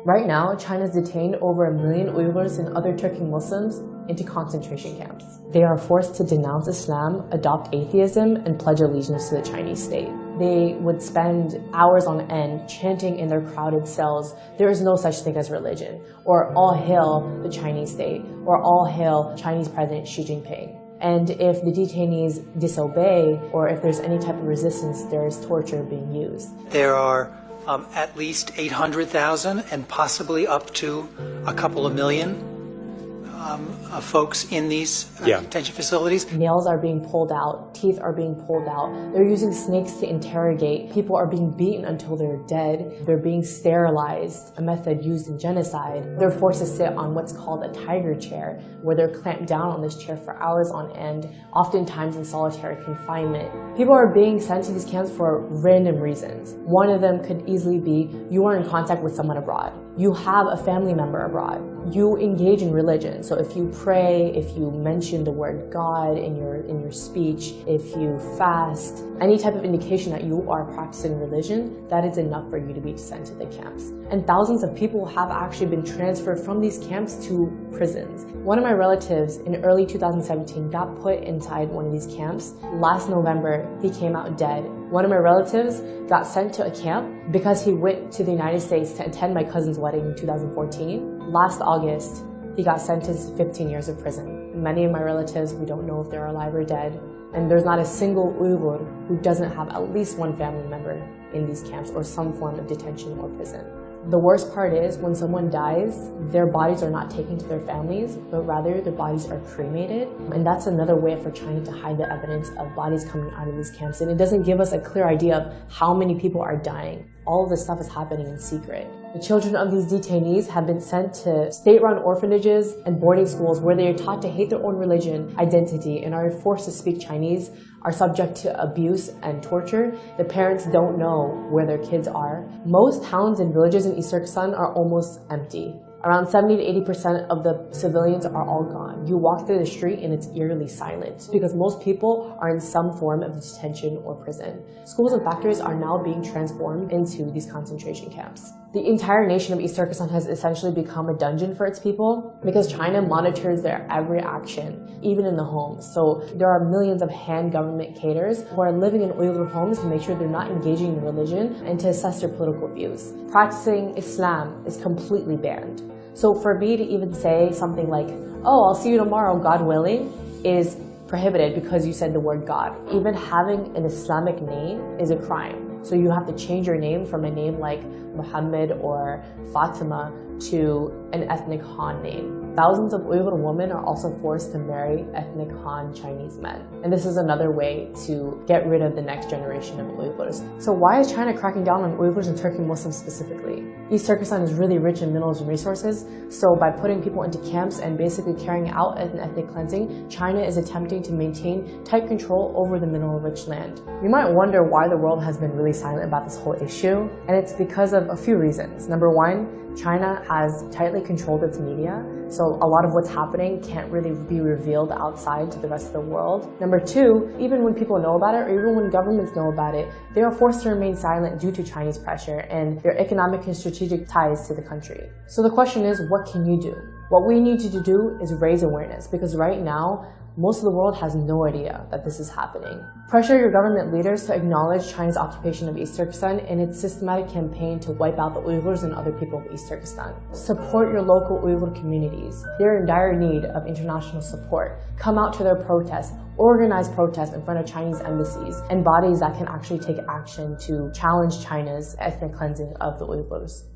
Right now, China's detained over 1 million Uyghurs and other Turkic Muslims into concentration camps. They are forced to denounce Islam, adopt atheism, and pledge allegiance to the Chinese state. They would spend hours on end chanting in their crowded cells, "There is no such thing as religion," or "All hail the Chinese state," or "All hail Chinese President Xi Jinping." And if the detainees disobey, or if there's any type of resistance, there's torture being used. There are at least 800,000 and possibly up to a couple of million folks in these detention facilities. Nails are being pulled out, teeth are being pulled out. They're using snakes to interrogate. People are being beaten until they're dead. They're being sterilized, a method used in genocide. They're forced to sit on what's called a tiger chair, where they're clamped down on this chair for hours on end, oftentimes in solitary confinement. People are being sent to these camps for random reasons. One of them could easily be you are in contact with someone abroad. You have a family member abroad. You engage in religion. So if you pray, if you mention the word God in your speech, if you fast, any type of indication that you are practicing religion, that is enough for you to be sent to the camps. And thousands of people have actually been transferred from these camps to prisons. One of my relatives in early 2017 got put inside one of these camps. Last November, he came out dead. One of my relatives got sent to a camp because he went to the United States to attend my cousin's wedding in 2014. Last August, he got sentenced to 15 years of prison. Many of my relatives, we don't know if they're alive or dead. And there's not a single Uyghur who doesn't have at least one family member in these camps or some form of detention or prison. The worst part is when someone dies, their bodies are not taken to their families, but rather their bodies are cremated. And that's another way for China to hide the evidence of bodies coming out of these camps. And it doesn't give us a clear idea of how many people are dying. All of this stuff is happening in secret. The children of these detainees have been sent to state-run orphanages and boarding schools where they are taught to hate their own religion, identity, and are forced to speak Chinese, are subject to abuse and torture. The parents don't know where their kids are. Most towns and villages in East Turkestan are almost empty. Around 70 to 80% of the civilians are all gone. You walk through the street and it's eerily silent because most people are in some form of detention or prison. Schools and factories are now being transformed into these concentration camps. The entire nation of East Turkestan has essentially become a dungeon for its people because China monitors their every action, even in the homes. So there are millions of Han government cadres who are living in Uyghur homes to make sure they're not engaging in religion and to assess their political views. Practicing Islam is completely banned. So for me to even say something like, "Oh, I'll see you tomorrow, God willing," is prohibited because you said the word God. Even having an Islamic name is a crime. So you have to change your name from a name like Muhammad or Fatima to an ethnic Han name. Thousands of Uyghur women are also forced to marry ethnic Han Chinese men. And this is another way to get rid of the next generation of Uyghurs. So why is China cracking down on Uyghurs and Turkic Muslims specifically? East Turkestan is really rich in minerals and resources, so by putting people into camps and basically carrying out an ethnic cleansing, China is attempting to maintain tight control over the mineral-rich land. You might wonder why the world has been really silent about this whole issue, and it's because of a few reasons. Number one, China has tightly controlled its media, so a lot of what's happening can't really be revealed outside to the rest of the world. Number two, even when people know about it, or even when governments know about it, they are forced to remain silent due to Chinese pressure and their economic and strategic ties to the country. So the question is, what can you do? What we need you to do is raise awareness, because right now, most of the world has no idea that this is happening. Pressure your government leaders to acknowledge China's occupation of East Turkestan and its systematic campaign to wipe out the Uyghurs and other people of East Turkestan. Support your local Uyghur communities. They're in dire need of international support. Come out to their protests. Organize protests in front of Chinese embassies and bodies that can actually take action to challenge China's ethnic cleansing of the Uyghurs.